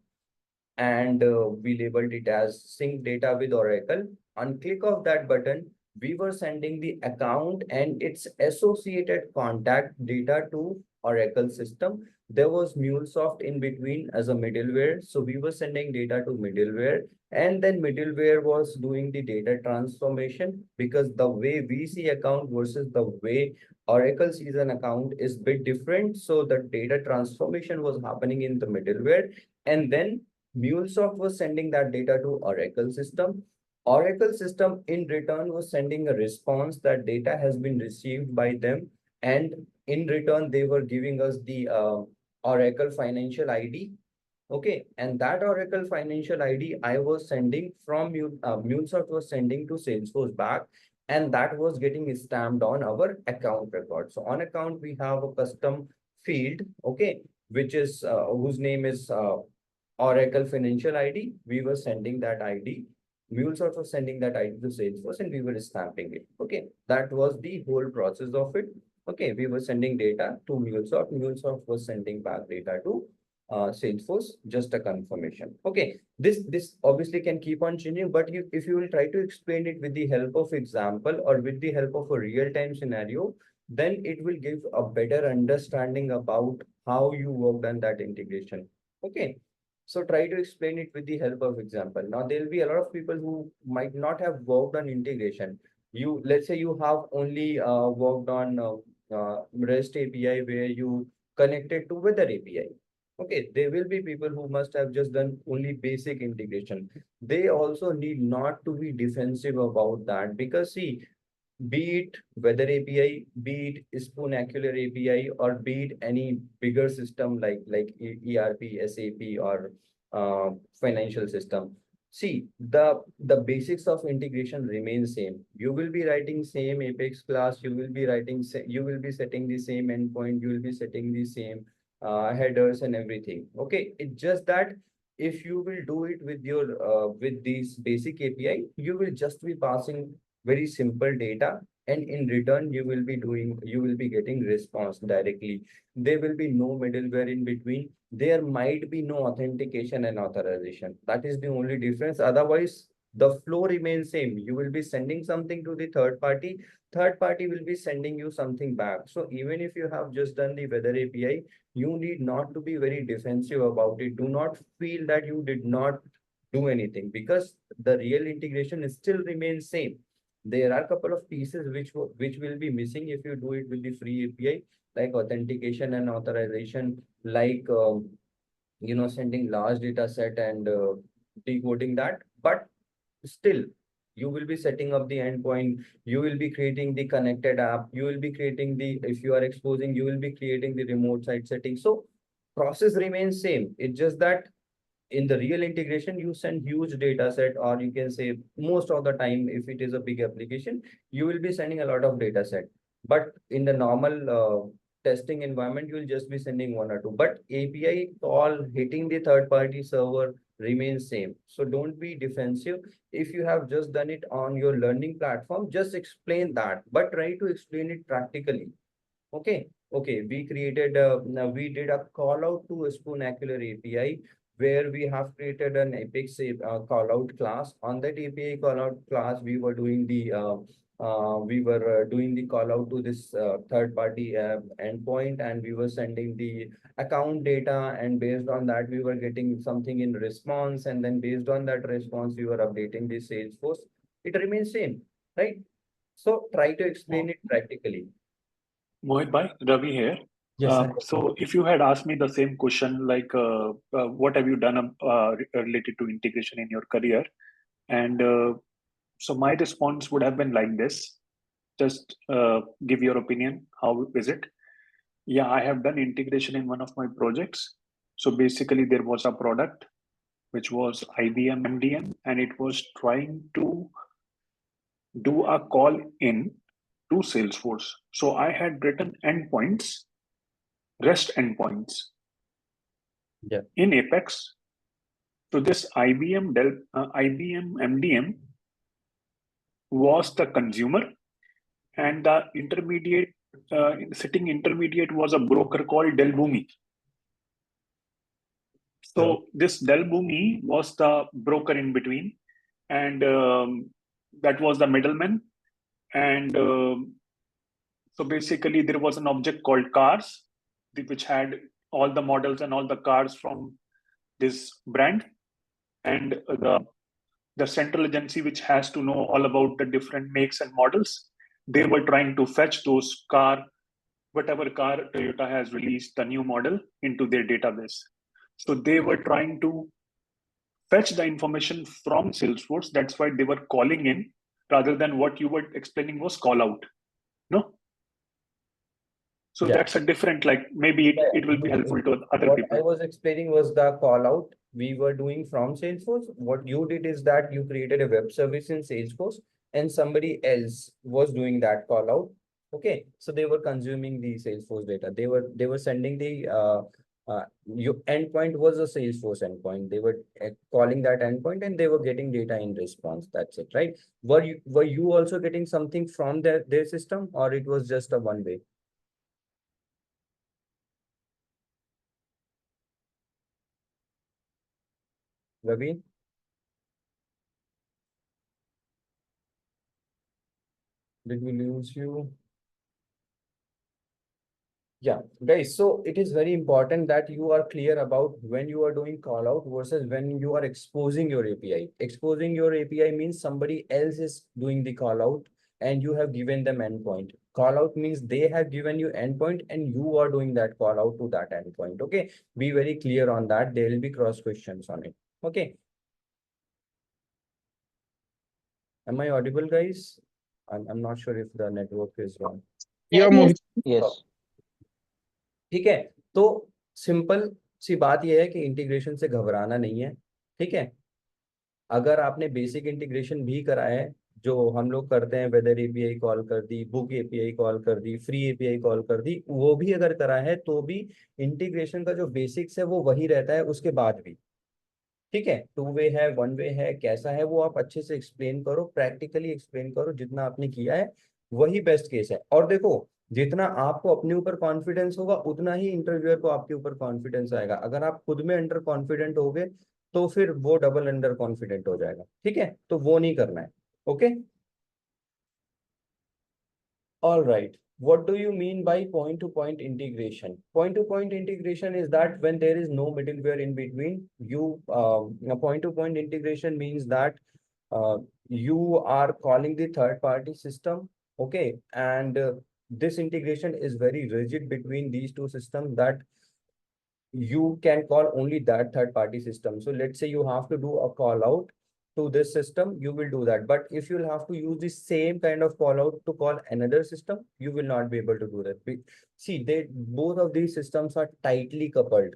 Speaker 1: and we labeled it as sync data with Oracle. On click of that button, we were sending the account and its associated contact data to Oracle system. There was MuleSoft in between as a middleware. So we were sending data to middleware, and then middleware was doing the data transformation, because the way we see account versus the way Oracle sees an account is bit different. So the data transformation was happening in the middleware, and then MuleSoft was sending that data to Oracle system. Oracle system in return was sending a response that data has been received by them, and in return they were giving us the Oracle financial ID. Okay, and that Oracle financial ID I was sending from MuleSoft was sending to Salesforce back, and that was getting stamped on our account record. So on account we have a custom field, okay, which is whose name is Oracle financial ID. We were sending that ID. MuleSoft was sending that ID to Salesforce, and we were stamping it. Okay, that was the whole process of it. Okay, we were sending data to MuleSoft. MuleSoft was sending back data to Salesforce, just a confirmation. Okay, this obviously can keep on changing, but if you will try to explain it with the help of example or with the help of a real-time scenario, then it will give a better understanding about how you worked on that integration. Okay, so try to explain it with the help of example. Now there will be a lot of people who might not have worked on integration. Let's say you have only worked on REST API where you connected to weather API. Okay, there will be people who must have just done only basic integration. They also need not to be defensive about that, because see, be it weather API, be it Spoonacular API, or be it any bigger system like ERP, SAP, or financial system. See, the basics of integration remain same. You will be writing same Apex class. You will be you will be setting the same endpoint. You will be setting the same headers and everything. Okay, it's just that if you will do it with your with these basic API, you will just be passing very simple data, and in return you will be getting response directly. There will be no middleware in between. There might be no authentication and authorization. That is the only difference. Otherwise the flow remains same. You will be sending something to the third party will be sending you something back. So even if you have just done the weather API, you need not to be very defensive about it. Do not feel that you did not do anything, because the real integration is still remains same. There are a couple of pieces which will be missing if you do it with the free API, like authentication and authorization, like sending large data set and decoding that. But still, you will be setting up the endpoint. You will be creating the connected app. You will be creating if you are exposing, you will be creating the remote site settings. So process remains same. It's just that in the real integration, you send huge data set, or you can say most of the time, if it is a big application, you will be sending a lot of data set. But in the normal testing environment, you will just be sending one or two. But API call hitting the third party server remains same. So don't be defensive. If you have just done it on your learning platform, just explain that, but try to explain it practically. Okay, Okay, we did a call out to a Spoonacular API where we have created an epic say call out class. On that API call out class, we were doing the call out to this third party endpoint, and we were sending the account data, and based on that we were getting something in response, and then based on that response we were updating the Salesforce. It remains same, right? So try to explain it practically.
Speaker 7: Mohit bhai, Ravi here.
Speaker 1: Yes, sir.
Speaker 7: So if you had asked me the same question, like what have you done related to integration in your career? And so my response would have been like this. Just give your opinion. How is it? Yeah, I have done integration in one of my projects. So basically there was a product which was IBM MDM, and it was trying to do a call in to Salesforce. So I had written endpoints, REST endpoints in Apex. So this IBM MDM was the consumer, and the sitting intermediate was a broker called Delbumi. So this Delbumi was the broker in between, and that was the middleman. And so basically there was an object called cars, which had all the models and all the cars from this brand, and the central agency which has to know all about the different makes and models. They were trying to fetch those whatever car Toyota has released the new model into their database. So they were trying to fetch the information from Salesforce. That's why they were calling in, rather than what you were explaining was call out. No? So that's a different, like maybe it will be helpful to other people.
Speaker 1: What I was explaining was the call out we were doing from Salesforce. What you did is that you created a web service in Salesforce, and somebody else was doing that call out. Okay, so they were consuming the Salesforce data. They were sending the your endpoint was a Salesforce endpoint. They were calling that endpoint, and they were getting data in response. That's it, right? Were you also getting something from their system, or it was just a one way? Ravi? Did we lose you? Yeah, guys, so it is very important that you are clear about when you are doing call out versus when you are exposing your API. Exposing your API means somebody else is doing the call out and you have given them endpoint. Call out means they have given you endpoint and you are doing that call out to that endpoint. Okay, be very clear on that. There will be cross questions on it. Okay. Am I audible, guys? I'm not sure if the network is wrong.
Speaker 3: Yeah, Mohit.
Speaker 2: Yes.
Speaker 1: ठीक है, तो simple सी बात यह है कि integration से घबराना नहीं है, ठीक है। अगर आपने बेसिक इंटीग्रेशन भी करा है जो हम लोग करते हैं, वेदर एपीआई कॉल कर दी, बुक एपीआई कॉल कर दी, फ्री एपीआई कॉल कर दी, वो भी अगर करा है तो भी इंटीग्रेशन का जो बेसिक्स है वो वही रहता है उसके बाद भी, ठीक है। टू वे है, वन वे है, कैसा है वो आप अच्छे से एक्सप्लेन करो, प्रैक्टिकली एक्सप्लेन करो, जितना आपने किया है वही बेस्ट केस है। और देखो, जितना आपको अपने ऊपर कॉन्फिडेंस होगा उतना ही इंटरव्यूअर को आपके ऊपर कॉन्फिडेंस आएगा। अगर आप खुद में अंडर कॉन्फिडेंट होगे तो फिर वो डबल अंडर कॉन्फिडेंट हो जाएगा, ठीक है, तो वो नहीं करना है। Okay, all right. What do you mean by point-to-point integration? Point-to-point integration is that when there is no middleware in between, point-to-point integration means that you are calling the third-party system, okay? And this integration is very rigid between these two systems that you can call only that third-party system. So let's say you have to do a call out to this system, you will do that. But if you'll have to use the same kind of call out to call another system, you will not be able to do that. See, both of these systems are tightly coupled.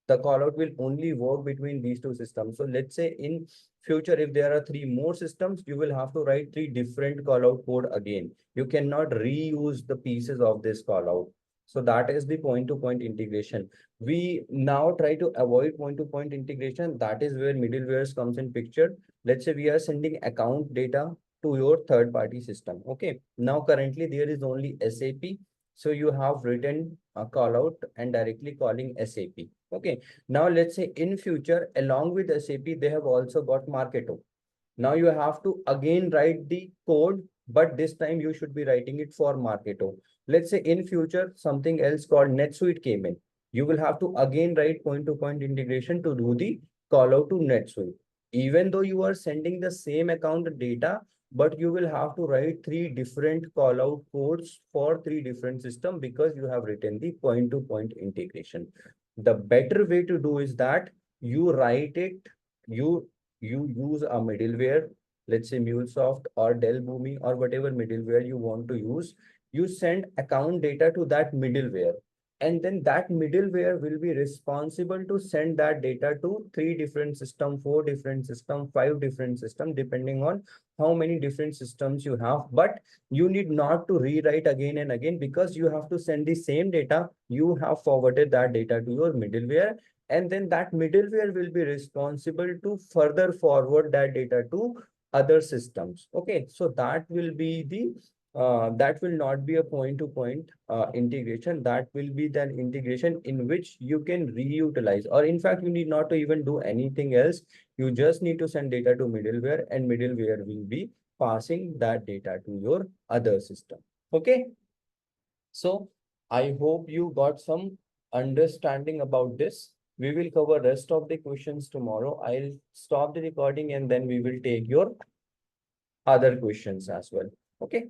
Speaker 1: The call out will only work between these two systems. So let's say in future, if there are 3 more systems, you will have to write 3 different call out code again. You cannot reuse the pieces of this call out. So that is the point-to-point integration. We now try to avoid point-to-point integration. That is where middlewares comes in picture. Let's say we are sending account data to your third-party system. Okay. Now currently there is only SAP. So you have written a call out and directly calling SAP. Okay. Now let's say in future, along with SAP, they have also got Marketo. Now you have to again write the code, but this time you should be writing it for Marketo. Let's say in future, something else called NetSuite came in. You will have to again write point-to-point integration to do the call out to NetSuite. Even though you are sending the same account data, but you will have to write 3 different call out codes for 3 different systems because you have written the point-to-point integration. The better way to do is that you write it, you use a middleware, let's say MuleSoft or Dell Boomi or whatever middleware you want to use. You send account data to that middleware, and then that middleware will be responsible to send that data to 3 different systems, 4 different systems, 5 different systems, depending on how many different systems you have. But you need not to rewrite again and again because you have to send the same data. You have forwarded that data to your middleware, and then that middleware will be responsible to further forward that data to other systems. Okay, so that will be the that will not be a point-to-point integration. That will be the integration in which you can reutilize, or in fact, you need not to even do anything else. You just need to send data to middleware, and middleware will be passing that data to your other system. Okay. So I hope you got some understanding about this. We will cover rest of the questions tomorrow. I'll stop the recording and then we will take your other questions as well. Okay.